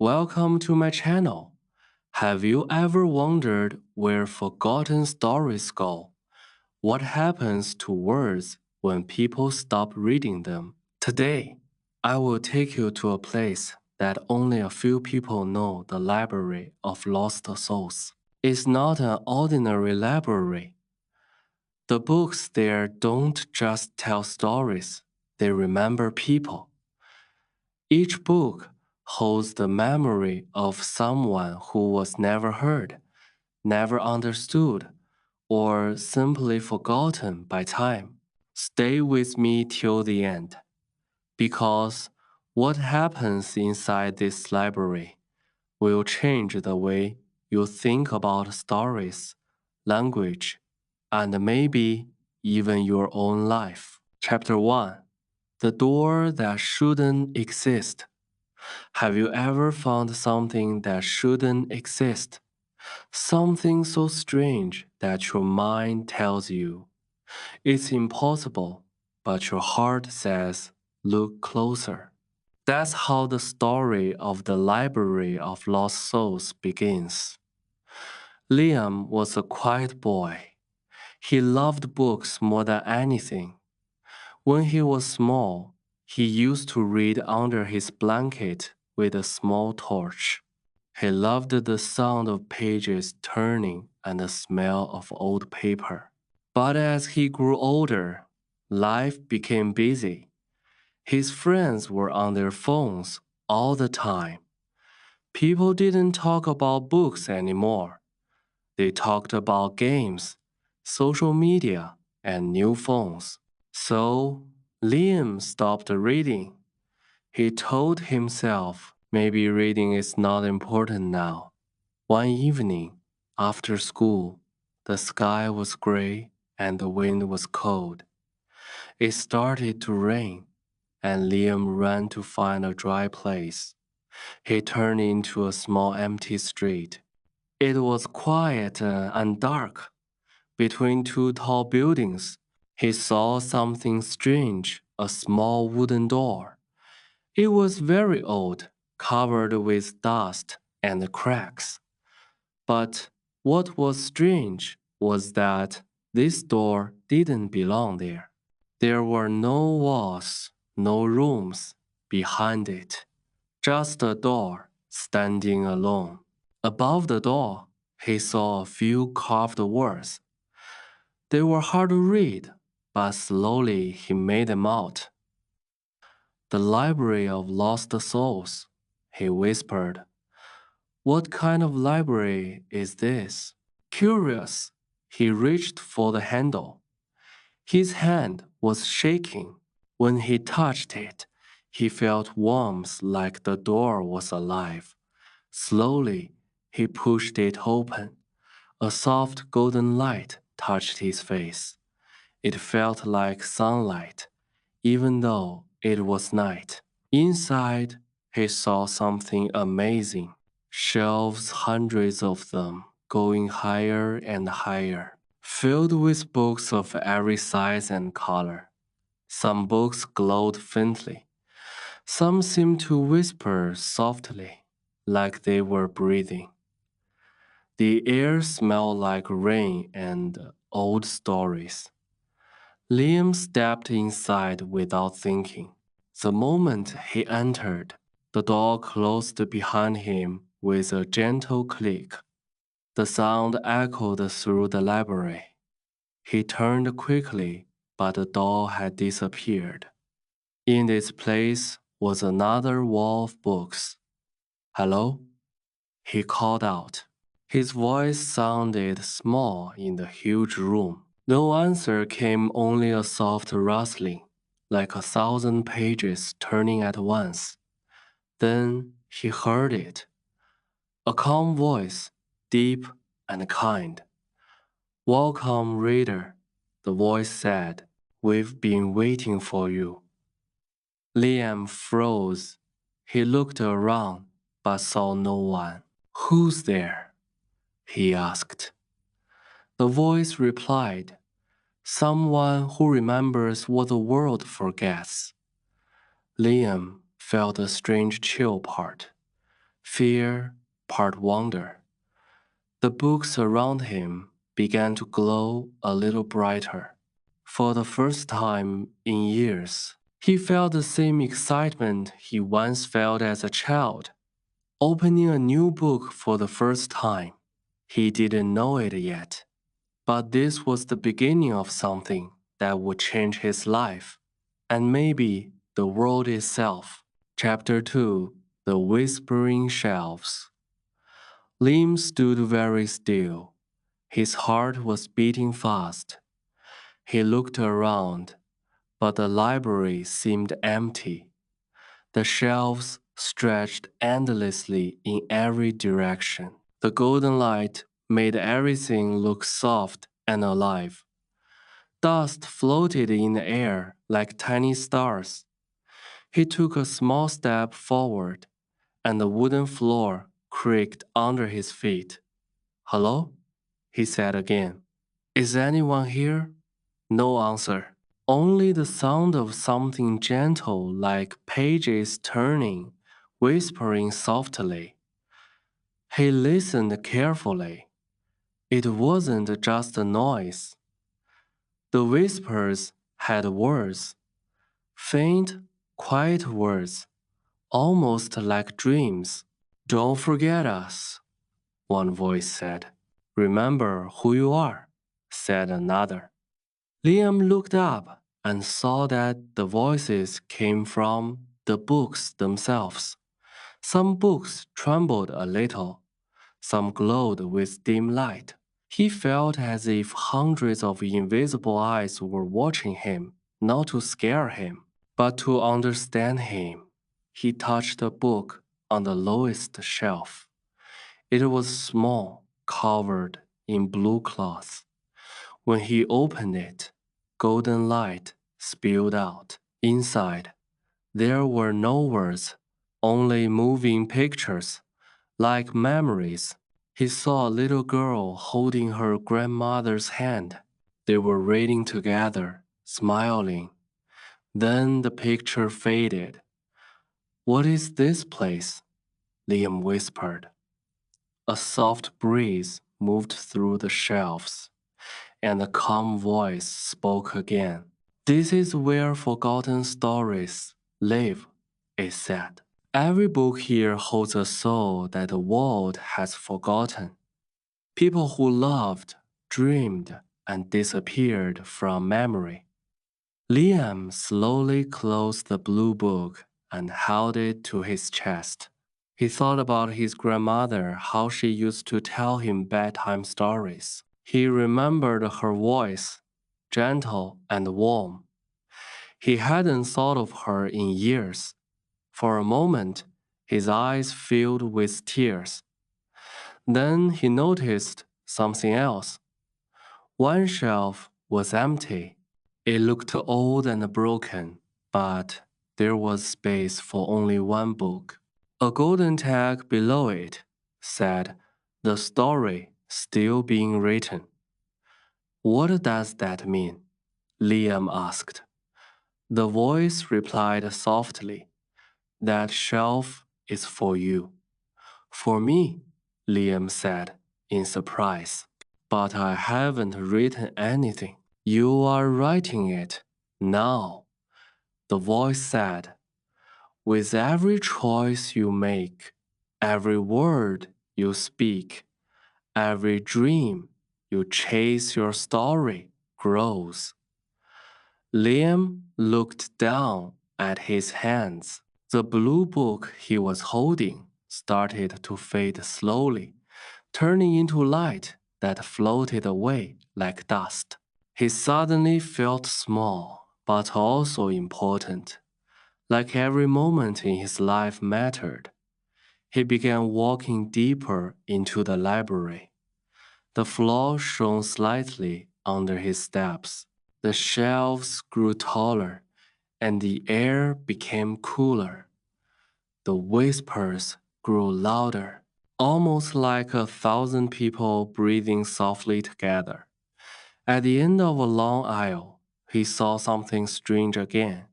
Welcome to my channel. Have you ever wondered where forgotten stories go? What happens to words when people stop reading them? Today, I will take you to a place that only a few people know, the Library of Lost Souls. It's not an ordinary library. The books there don't just tell stories, they remember people. Each book holds the memory of someone who was never heard, never understood, or simply forgotten by time. Stay with me till the end, because what happens inside this library will change the way you think about stories, language, and maybe even your own life. Chapter 1: The Door That Shouldn't Exist. Have you ever found something that shouldn't exist? Something so strange that your mind tells you it's impossible, but your heart says, look closer. That's how the story of the Library of Lost Souls begins. Liam was a quiet boy. He loved books more than anything. When he was small, he used to read under his blanket with a small torch. He loved the sound of pages turning and the smell of old paper. But as he grew older, life became busy. His friends were on their phones all the time. People didn't talk about books anymore. They talked about games, social media, and new phones. So, Liam stopped reading. He told himself maybe reading is not important now. One evening, after school, the sky was gray and the wind was cold. It started to rain, and Liam ran to find a dry place. He turned into a small empty street. It was quiet and dark. Between two tall buildings, he saw something strange, a small wooden door. It was very old, covered with dust and cracks. But what was strange was that this door didn't belong there. There were no walls, no rooms behind it, just a door standing alone. Above the door, he saw a few carved words. They were hard to read, but slowly he made them out. The Library of Lost Souls, he whispered. What kind of library is this? Curious, he reached for the handle. His hand was shaking. When he touched it, he felt warmth like the door was alive. Slowly, he pushed it open. A soft golden light touched his face. It felt like sunlight, even though it was night. Inside, he saw something amazing. Shelves, hundreds of them, going higher and higher, filled with books of every size and color. Some books glowed faintly. Some seemed to whisper softly, like they were breathing. The air smelled like rain and old stories. Liam stepped inside without thinking. The moment he entered, the door closed behind him with a gentle click. The sound echoed through the library. He turned quickly, but the door had disappeared. In its place was another wall of books. Hello? He called out. His voice sounded small in the huge room. No answer came, only a soft rustling, like 1,000 pages turning at once. Then he heard it. A calm voice, deep and kind. Welcome, reader, the voice said. We've been waiting for you. Liam froze. He looked around, but saw no one. Who's there? He asked. The voice replied, someone who remembers what the world forgets. Liam felt a strange chill part. Fear, Part Wonder. The books around him began to glow a little brighter. For the first time in years, he felt the same excitement he once felt as a child, opening a new book for the first time. He didn't know it yet, but this was the beginning of something that would change his life, and maybe the world itself. Chapter 2: The Whispering Shelves. Liam stood very still. His heart was beating fast. He looked around, but the library seemed empty. The shelves stretched endlessly in every direction. The golden light made everything look soft and alive. Dust floated in the air like tiny stars. He took a small step forward, and the wooden floor creaked under his feet. "Hello?" he said again. "Is anyone here?" No answer. Only the sound of something gentle like pages turning, whispering softly. He listened carefully. It wasn't just a noise. The whispers had words, faint, quiet words, almost like dreams. "Don't forget us," one voice said. "Remember who you are," said another. Liam looked up and saw that the voices came from the books themselves. Some books trembled a little, some glowed with dim light. He felt as if hundreds of invisible eyes were watching him, not to scare him, but to understand him. He touched a book on the lowest shelf. It was small, covered in blue cloth. When he opened it, golden light spilled out. Inside, there were no words, only moving pictures, like memories. He saw a little girl holding her grandmother's hand. They were reading together, smiling. Then the picture faded. "What is this place?" Liam whispered. A soft breeze moved through the shelves, and a calm voice spoke again. "This is where forgotten stories live," it said. "Every book here holds a soul that the world has forgotten. People who loved, dreamed, and disappeared from memory." Liam slowly closed the blue book and held it to his chest. He thought about his grandmother, how she used to tell him bedtime stories. He remembered her voice, gentle and warm. He hadn't thought of her in years. For a moment, his eyes filled with tears. Then he noticed something else. One shelf was empty. It looked old and broken, but there was space for only one book. A golden tag below it said, "The story still being written." "What does that mean?" Liam asked. The voice replied softly, "That shelf is for you." "For me," Liam said in surprise. "But I haven't written anything." "You are writing it now," the voice said. "With every choice you make, every word you speak, every dream you chase, your story grows." Liam looked down at his hands. The blue book he was holding started to fade slowly, turning into light that floated away like dust. He suddenly felt small, but also important, like every moment in his life mattered. He began walking deeper into the library. The floor shone slightly under his steps. The shelves grew taller, and the air became cooler. The whispers grew louder, almost like 1,000 people breathing softly together. At the end of a long aisle, he saw something strange again.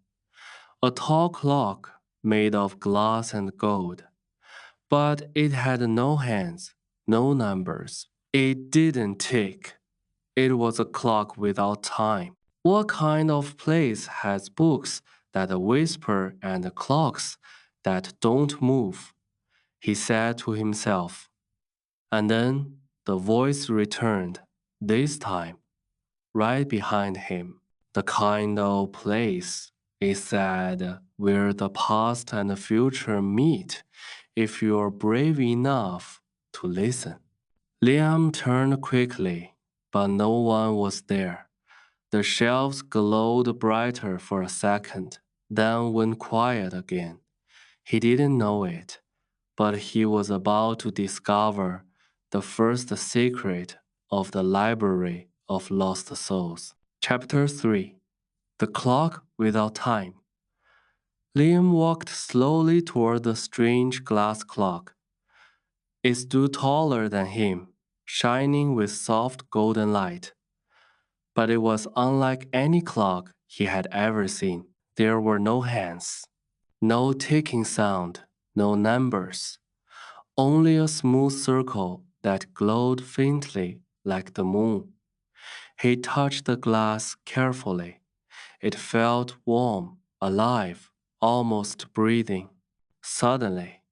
A tall clock made of glass and gold. But it had no hands, no numbers. It didn't tick. It was a clock without time. What kind of place has books that whisper and clocks that don't move? He said to himself. And then the voice returned, this time, right behind him. The kind of place, it said, where the past and the future meet if you're brave enough to listen. Liam turned quickly, but no one was there. The shelves glowed brighter for a second, then went quiet again. He didn't know it, but he was about to discover the first secret of the Library of Lost Souls. Chapter 3. The Clock Without Time. Liam walked slowly toward the strange glass clock. It stood taller than him, shining with soft golden light. But it was unlike any clock he had ever seen. There were no hands, no ticking sound, no numbers, only a smooth circle that glowed faintly like the moon. He touched the glass carefully. It felt warm, alive, almost breathing. Suddenly,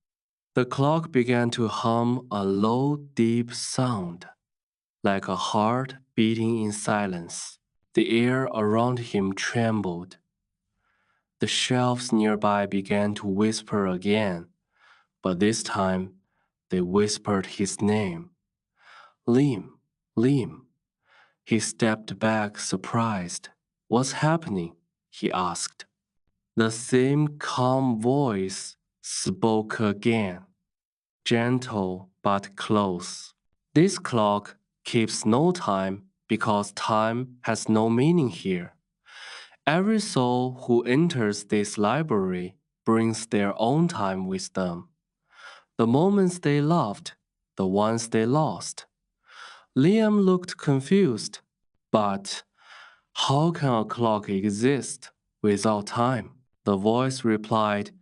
the clock began to hum a low, deep sound, like a heart beating in silence. The air around him trembled. The shelves nearby began to whisper again, but this time they whispered his name. Lim, Lim. He stepped back, surprised. What's happening? He asked. The same calm voice spoke again, gentle but close. This clock keeps no time because time has no meaning here. Every soul who enters this library brings their own time with them. The moments they loved, the ones they lost. Liam looked confused. But how can a clock exist without time? The voice replied,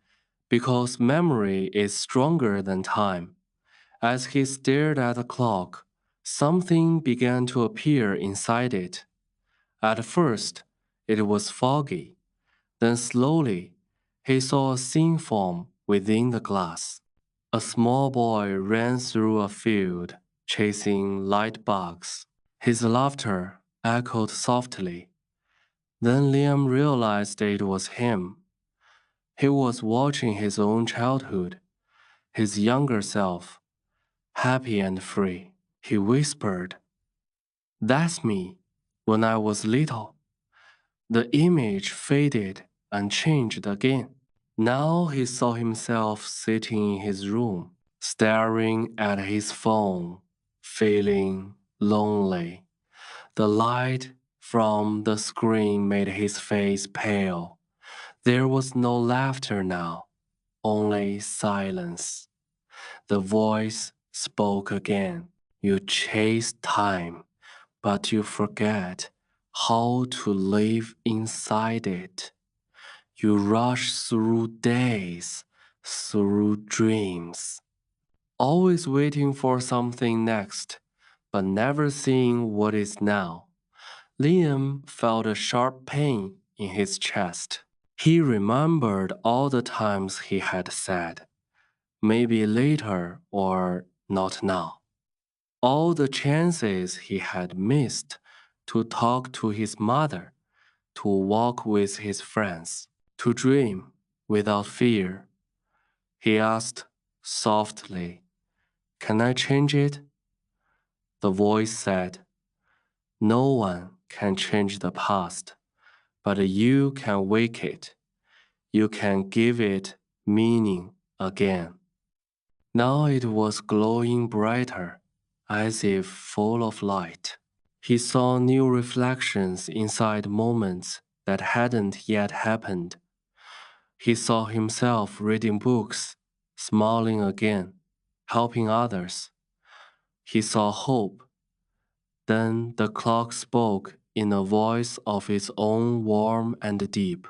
because memory is stronger than time. As he stared at the clock, something began to appear inside it. At first, it was foggy. Then slowly, he saw a scene form within the glass. A small boy ran through a field, chasing light bugs. His laughter echoed softly. Then Liam realized it was him. He was watching his own childhood, his younger self, happy and free. He whispered, "That's me, when I was little." The image faded and changed again. Now he saw himself sitting in his room, staring at his phone, feeling lonely. The light from the screen made his face pale. There was no laughter now, only silence. The voice spoke again. You chase time, but you forget how to live inside it. You rush through days, through dreams, always waiting for something next, but never seeing what is now. Liam felt a sharp pain in his chest. He remembered all the times he had said, maybe later or not now. All the chances he had missed to talk to his mother, to walk with his friends, to dream without fear. He asked softly, "Can I change it?" The voice said, "No one can change the past, but you can wake it. You can give it meaning again." Now it was glowing brighter, as if full of light. He saw new reflections inside moments that hadn't yet happened. He saw himself reading books, smiling again, helping others. He saw hope. Then the clock spoke in a voice of its own, warm and deep.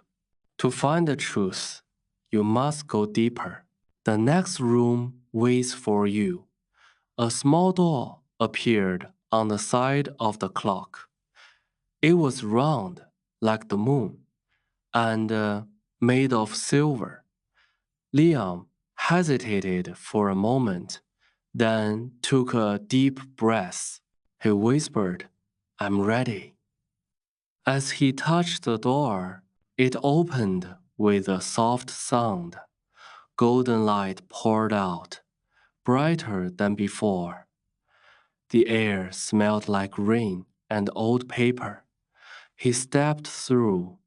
To find the truth, you must go deeper. The next room waits for you. A small door appeared on the side of the clock. It was round, like the moon, and made of silver. Liam hesitated for a moment, then took a deep breath. He whispered, "I'm ready." As he touched the door, it opened with a soft sound. Golden light poured out, brighter than before. The air smelled like rain and old paper. He stepped through,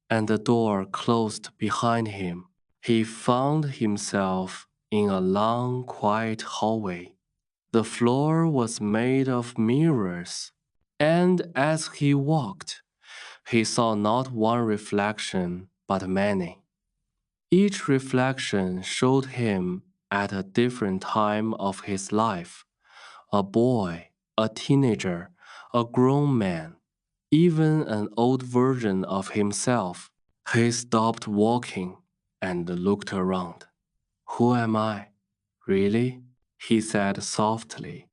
and the door closed behind him. He found himself in a long, quiet hallway. The floor was made of mirrors, and as he walked, he saw not one reflection, but many. Each reflection showed him at a different time of his life: a boy, a teenager, a grown man, even an old version of himself. He stopped walking and looked around. "Who am I? Really?" he said softly.